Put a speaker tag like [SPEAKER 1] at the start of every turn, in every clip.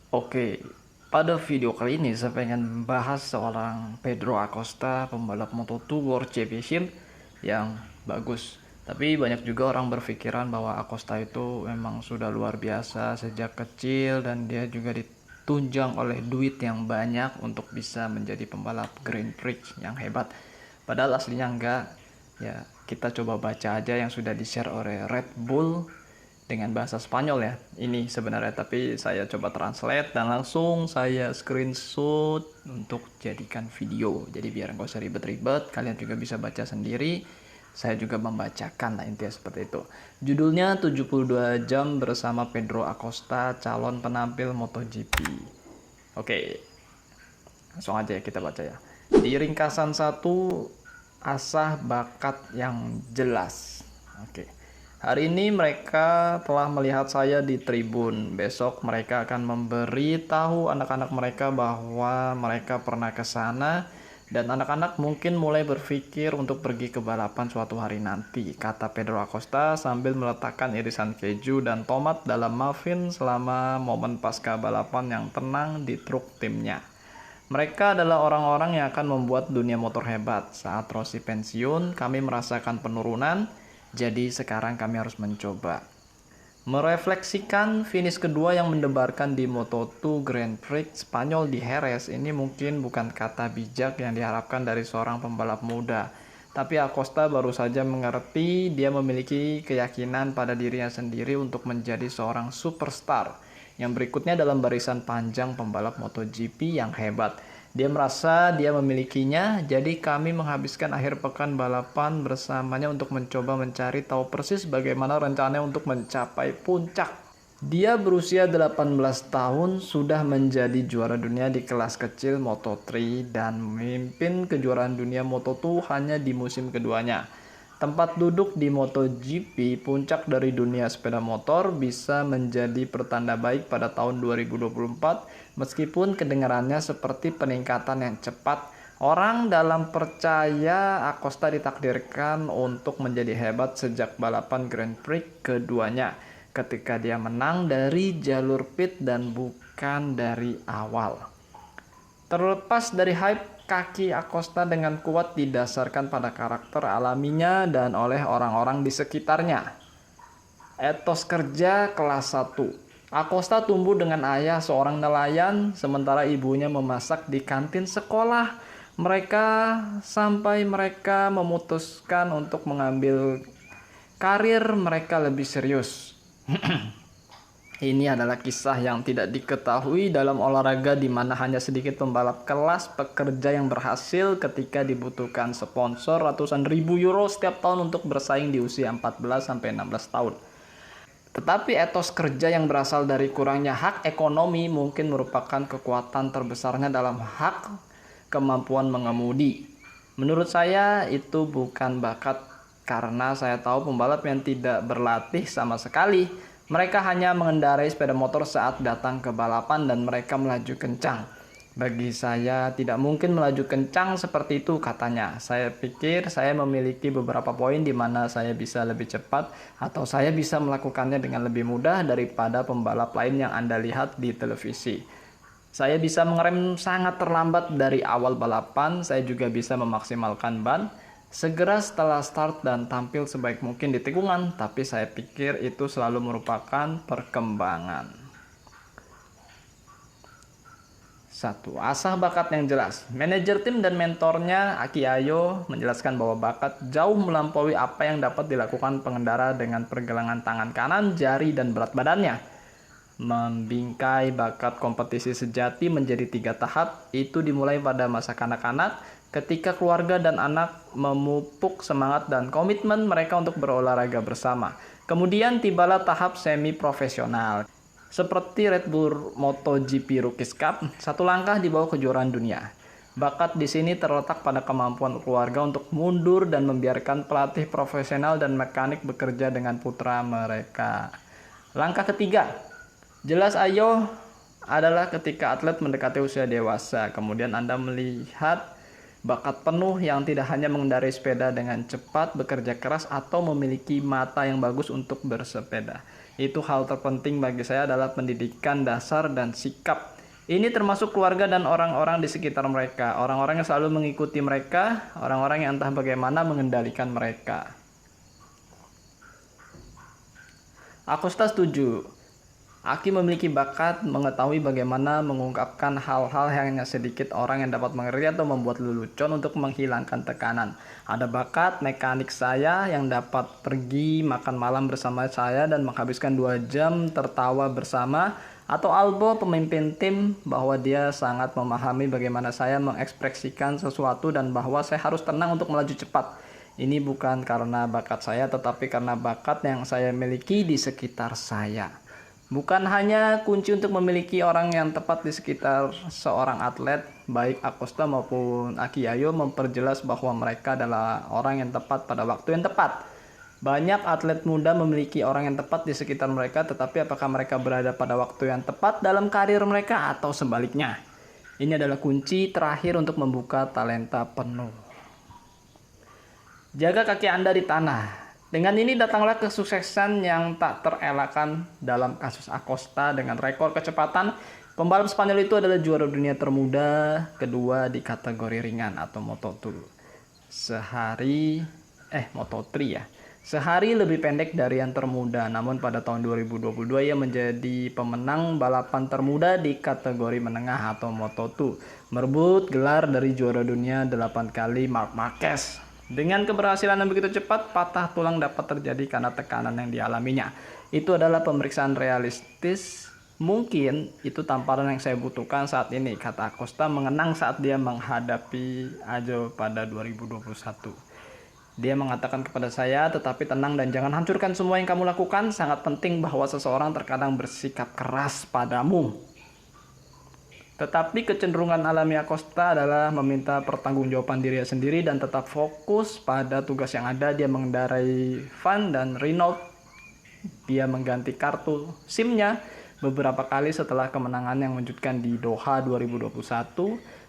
[SPEAKER 1] Oke, pada video kali ini saya pengen membahas seorang Pedro Acosta, pembalap Moto2 World Championship yang bagus. Tapi banyak juga orang berpikiran bahwa Acosta itu memang sudah luar biasa sejak kecil dan dia juga ditunjang oleh duit yang banyak untuk bisa menjadi pembalap Grand Prix yang hebat. Padahal aslinya enggak. Ya, kita coba baca aja yang sudah di-share oleh Red Bull dengan bahasa Spanyol ya ini sebenarnya, tapi saya coba translate dan langsung saya screenshot untuk jadikan video, jadi biar nggak usah ribet-ribet, kalian juga bisa baca sendiri, saya juga membacakan lah, intinya seperti itu. Judulnya 72 jam bersama Pedro Acosta, calon penampil MotoGP. Oke, langsung aja ya kita baca ya. Di ringkasan 1, asah bakat yang jelas. Oke. Hari ini mereka telah melihat saya di tribun. Besok mereka akan memberi tahu anak-anak mereka bahwa mereka pernah ke sana, dan anak-anak mungkin mulai berpikir untuk pergi ke balapan suatu hari nanti, kata Pedro Acosta sambil meletakkan irisan keju dan tomat dalam muffin selama momen pasca balapan yang tenang di truk timnya. Mereka adalah orang-orang yang akan membuat dunia motor hebat. Saat Rossi pensiun, kami merasakan penurunan, jadi sekarang kami harus mencoba. Merefleksikan finish kedua yang mendebarkan di Moto2 Grand Prix Spanyol di Jerez, ini mungkin bukan kata bijak yang diharapkan dari seorang pembalap muda. Tapi Acosta baru saja mengerti dia memiliki keyakinan pada dirinya sendiri untuk menjadi seorang superstar yang berikutnya dalam barisan panjang pembalap MotoGP yang hebat. Dia merasa dia memilikinya, jadi kami menghabiskan akhir pekan balapan bersamanya untuk mencoba mencari tahu persis bagaimana rencananya untuk mencapai puncak. Dia berusia 18 tahun, sudah menjadi juara dunia di kelas kecil Moto3 dan memimpin kejuaraan dunia Moto2 hanya di musim keduanya. Tempat duduk di MotoGP, puncak dari dunia sepeda motor, bisa menjadi pertanda baik pada tahun 2024 meskipun kedengarannya seperti peningkatan yang cepat. Orang dalam percaya Acosta ditakdirkan untuk menjadi hebat sejak balapan Grand Prix keduanya ketika dia menang dari jalur pit dan bukan dari awal. Terlepas dari hype, kaki Acosta dengan kuat didasarkan pada karakter alaminya dan oleh orang-orang di sekitarnya. Etos kerja kelas 1. Acosta tumbuh dengan ayah seorang nelayan, sementara ibunya memasak di kantin sekolah. Mereka memutuskan untuk mengambil karir mereka lebih serius. Ini adalah kisah yang tidak diketahui dalam olahraga, di mana hanya sedikit pembalap kelas pekerja yang berhasil ketika dibutuhkan sponsor ratusan ribu euro setiap tahun untuk bersaing di usia 14-16 tahun. Tetapi etos kerja yang berasal dari kurangnya hak ekonomi mungkin merupakan kekuatan terbesarnya dalam hak kemampuan mengemudi. Menurut saya itu bukan bakat, karena saya tahu pembalap yang tidak berlatih sama sekali. Mereka hanya mengendarai sepeda motor saat datang ke balapan dan mereka melaju kencang. Bagi saya tidak mungkin melaju kencang seperti itu, katanya. Saya pikir saya memiliki beberapa poin di mana saya bisa lebih cepat atau saya bisa melakukannya dengan lebih mudah daripada pembalap lain yang Anda lihat di televisi. Saya bisa mengerem sangat terlambat dari awal balapan, saya juga bisa memaksimalkan ban segera setelah start dan tampil sebaik mungkin di tikungan, tapi saya pikir itu selalu merupakan perkembangan. 1. Asah bakat yang jelas. Manajer tim dan mentornya Aki Ayo menjelaskan bahwa bakat jauh melampaui apa yang dapat dilakukan pengendara dengan pergelangan tangan kanan, jari, dan berat badannya. Membingkai bakat kompetisi sejati menjadi 3 tahap. Itu dimulai pada masa kanak-kanak, ketika keluarga dan anak memupuk semangat dan komitmen mereka untuk berolahraga bersama. Kemudian tibalah tahap semi profesional, seperti Red Bull MotoGP Rookies Cup, satu langkah di bawah kejuaraan dunia. Bakat di sini terletak pada kemampuan keluarga untuk mundur dan membiarkan pelatih profesional dan mekanik bekerja dengan putra mereka. Langkah ketiga, jelas Ayo, adalah ketika atlet mendekati usia dewasa. Kemudian Anda melihat bakat penuh yang tidak hanya mengendarai sepeda dengan cepat, bekerja keras, atau memiliki mata yang bagus untuk bersepeda. Itu hal terpenting bagi saya adalah pendidikan dasar dan sikap. Ini termasuk keluarga dan orang-orang di sekitar mereka. Orang-orang yang selalu mengikuti mereka, orang-orang yang entah bagaimana mengendalikan mereka. Acosta setuju. Aki memiliki bakat mengetahui bagaimana mengungkapkan hal-hal yang hanya sedikit orang yang dapat mengerti atau membuat lelucon untuk menghilangkan tekanan. Ada bakat mekanik saya yang dapat pergi makan malam bersama saya dan menghabiskan 2 jam tertawa bersama. Atau Albo, pemimpin tim, bahwa dia sangat memahami bagaimana saya mengekspresikan sesuatu dan bahwa saya harus tenang untuk melaju cepat. Ini bukan karena bakat saya, tetapi karena bakat yang saya miliki di sekitar saya. Bukan hanya kunci untuk memiliki orang yang tepat di sekitar seorang atlet, baik Acosta maupun Aki Yayo memperjelas bahwa mereka adalah orang yang tepat pada waktu yang tepat. Banyak atlet muda memiliki orang yang tepat di sekitar mereka, tetapi apakah mereka berada pada waktu yang tepat dalam karir mereka atau sebaliknya? Ini adalah kunci terakhir untuk membuka talenta penuh. Jaga kaki Anda di tanah. Dengan ini datanglah kesuksesan yang tak terelakkan dalam kasus Acosta dengan rekor kecepatan. Pembalap Spanyol itu adalah juara dunia termuda kedua di kategori ringan atau Moto2. Moto3 ya. Sehari lebih pendek dari yang termuda, namun pada tahun 2022 ia menjadi pemenang balapan termuda di kategori menengah atau Moto2, merebut gelar dari juara dunia 8 kali Marc Marquez. Dengan keberhasilan yang begitu cepat, patah tulang dapat terjadi karena tekanan yang dialaminya. Itu adalah pemeriksaan realistis. Mungkin itu tamparan yang saya butuhkan saat ini, kata Acosta mengenang saat dia menghadapi Ajo pada 2021. Dia mengatakan kepada saya, tetapi tenang dan jangan hancurkan semua yang kamu lakukan. Sangat penting bahwa seseorang terkadang bersikap keras padamu. Tetapi kecenderungan alami Acosta adalah meminta pertanggungjawaban diri sendiri dan tetap fokus pada tugas yang ada. Dia mengendarai Van dan Renault. Dia mengganti kartu SIM-nya beberapa kali setelah kemenangan yang mengejutkan di Doha 2021.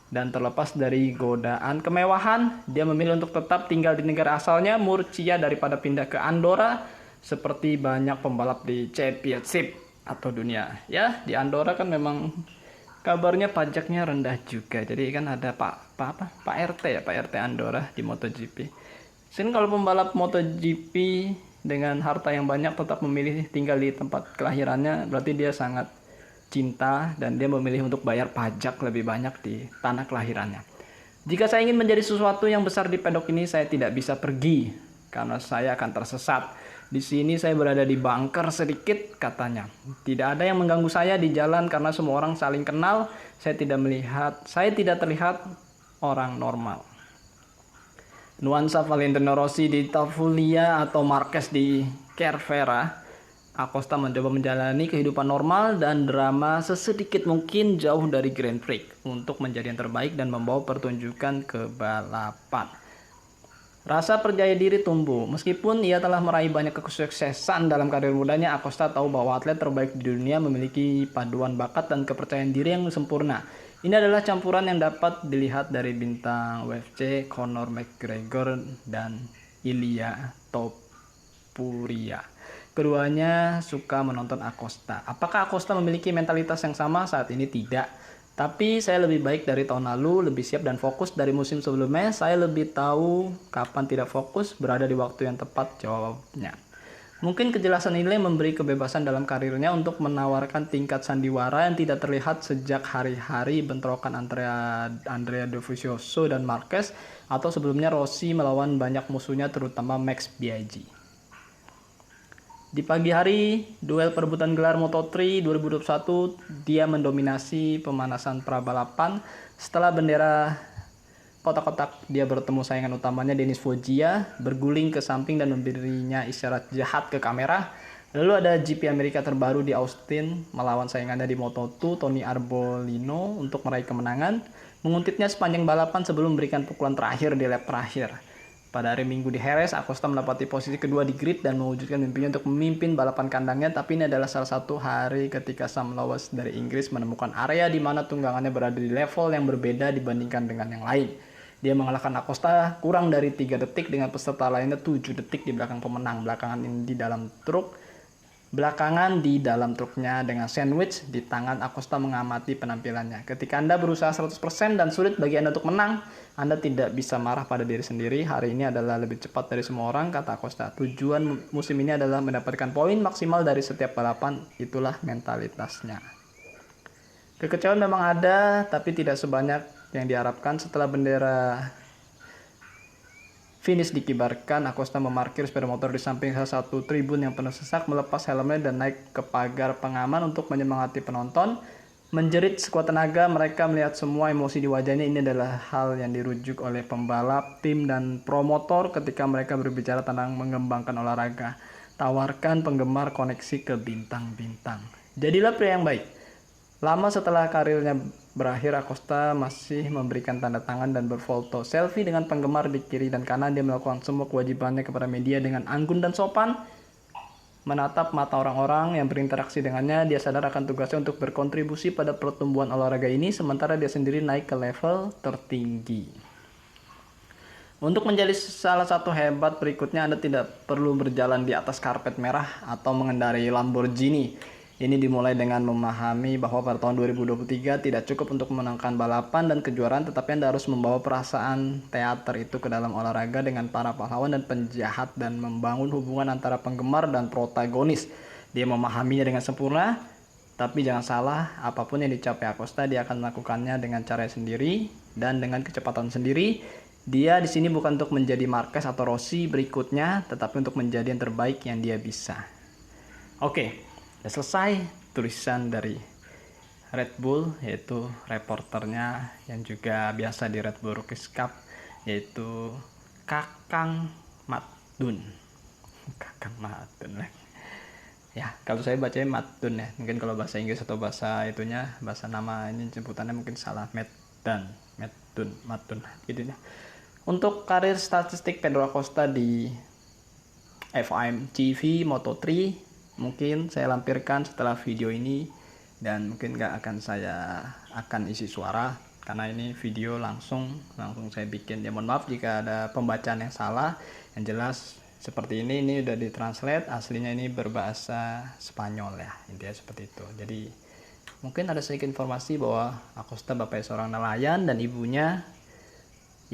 [SPEAKER 1] Dan terlepas dari godaan kemewahan, dia memilih untuk tetap tinggal di negara asalnya, Murcia, daripada pindah ke Andorra seperti banyak pembalap di Championship atau dunia. Ya, di Andorra kan memang kabarnya pajaknya rendah juga. Jadi kan ada Pak RT Andorra di MotoGP. Sini kalau pembalap MotoGP dengan harta yang banyak tetap memilih tinggal di tempat kelahirannya, berarti dia sangat cinta dan dia memilih untuk bayar pajak lebih banyak di tanah kelahirannya. Jika saya ingin menjadi sesuatu yang besar di pedok ini, saya tidak bisa pergi karena saya akan tersesat. Di sini saya berada di bunker sedikit, katanya. Tidak ada yang mengganggu saya di jalan karena semua orang saling kenal. Saya tidak terlihat orang normal. Nuansa Valentino Rossi di Tavulia atau Marquez di Cervera. Acosta mencoba menjalani kehidupan normal dan drama sesedikit mungkin jauh dari Grand Prix untuk menjadi yang terbaik dan membawa pertunjukan ke balapan. Rasa percaya diri tumbuh. Meskipun ia telah meraih banyak kesuksesan dalam karir mudanya, Acosta tahu bahwa atlet terbaik di dunia memiliki paduan bakat dan kepercayaan diri yang sempurna. Ini adalah campuran yang dapat dilihat dari bintang UFC Conor McGregor dan Ilia Topuria. Keduanya suka menonton Acosta. Apakah Acosta memiliki mentalitas yang sama? Saat ini tidak. Tapi saya lebih baik dari tahun lalu, lebih siap dan fokus dari musim sebelumnya. Saya lebih tahu kapan tidak fokus, berada di waktu yang tepat, jawabnya. Mungkin kejelasan ini memberi kebebasan dalam karirnya untuk menawarkan tingkat sandiwara yang tidak terlihat sejak hari-hari bentrokan Andrea Dovizioso dan Marquez, atau sebelumnya Rossi melawan banyak musuhnya terutama Max Biaggi. Di pagi hari, duel perebutan gelar Moto3 2021, dia mendominasi pemanasan prabalapan. Setelah bendera kotak-kotak, dia bertemu saingan utamanya Denis Foggia, berguling ke samping dan memberinya isyarat jahat ke kamera. Lalu ada GP Amerika terbaru di Austin, melawan saingannya di Moto2, Tony Arbolino, untuk meraih kemenangan. Menguntitnya sepanjang balapan sebelum memberikan pukulan terakhir di lap terakhir. Pada hari Minggu di Jerez, Acosta mendapati posisi kedua di grid dan mewujudkan mimpinya untuk memimpin balapan kandangnya. Tapi ini adalah salah satu hari ketika Sam Lowes dari Inggris menemukan area di mana tunggangannya berada di level yang berbeda dibandingkan dengan yang lain. Dia mengalahkan Acosta kurang dari 3 detik dengan peserta lainnya 7 detik di belakang pemenang. Belakangan ini di dalam truk Belakangan di dalam truknya dengan sandwich di tangan, Acosta mengamati penampilannya. Ketika Anda berusaha 100% dan sulit bagi Anda untuk menang, Anda tidak bisa marah pada diri sendiri. Hari ini adalah lebih cepat dari semua orang, kata Acosta. Tujuan musim ini adalah mendapatkan poin maksimal dari setiap balapan. Itulah mentalitasnya. Kekecewaan memang ada, tapi tidak sebanyak yang diharapkan. Setelah bendera finish dikibarkan, Acosta memarkir sepeda motor di samping salah satu tribun yang penuh sesak, melepas helmnya dan naik ke pagar pengaman untuk menyemangati penonton. Menjerit sekuat tenaga, mereka melihat semua emosi di wajahnya. Ini adalah hal yang dirujuk oleh pembalap, tim, dan promotor ketika mereka berbicara tentang mengembangkan olahraga. Tawarkan penggemar koneksi ke bintang-bintang. Jadilah pria yang baik. Lama setelah karirnya berakhir, Acosta masih memberikan tanda tangan dan berfoto selfie dengan penggemar di kiri dan kanan. Dia melakukan semua kewajibannya kepada media dengan anggun dan sopan. Menatap mata orang-orang yang berinteraksi dengannya, dia sadar akan tugasnya untuk berkontribusi pada pertumbuhan olahraga ini, sementara dia sendiri naik ke level tertinggi. Untuk menjadi salah satu hebat berikutnya, Anda tidak perlu berjalan di atas karpet merah atau mengendarai Lamborghini. Ini dimulai dengan memahami bahwa pada tahun 2023 tidak cukup untuk memenangkan balapan dan kejuaraan, tetapi Anda harus membawa perasaan teater itu ke dalam olahraga dengan para pahlawan dan penjahat dan membangun hubungan antara penggemar dan protagonis. Dia memahaminya dengan sempurna, tapi jangan salah, apapun yang dicapai Acosta, dia akan melakukannya dengan cara sendiri dan dengan kecepatan sendiri. Dia di sini bukan untuk menjadi Marquez atau Rossi berikutnya, tetapi untuk menjadi yang terbaik yang dia bisa. Oke. Udah selesai tulisan dari Red Bull, yaitu reporternya yang juga biasa di Red Bull Rookies Cup, yaitu Kakang Matdun. Kakang Matdun. Ya, kalau saya bacanya Matdun ya. Mungkin kalau bahasa Inggris atau bahasa itunya, bahasa nama ini sebutannya mungkin salah. Matdun gitu ya. Untuk karir statistik Pedro Acosta di F1 TV Moto3 mungkin saya lampirkan setelah video ini, dan mungkin nggak akan saya isi suara karena ini video langsung saya bikin. Ya mohon maaf jika ada pembacaan yang salah. Yang jelas seperti ini udah ditranslate, aslinya ini berbahasa Spanyol ya, intinya seperti itu. Jadi mungkin ada sedikit informasi bahwa Acosta bapaknya seorang nelayan dan ibunya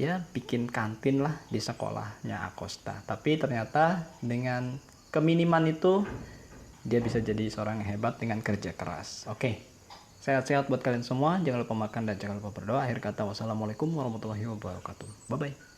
[SPEAKER 1] ya bikin kantin lah di sekolahnya Acosta. Tapi ternyata dengan keminiman itu dia bisa jadi seorang yang hebat dengan kerja keras. Oke. Sehat-sehat buat kalian semua. Jangan lupa makan dan jangan lupa berdoa. Akhir kata, wassalamualaikum warahmatullahi wabarakatuh. Bye-bye.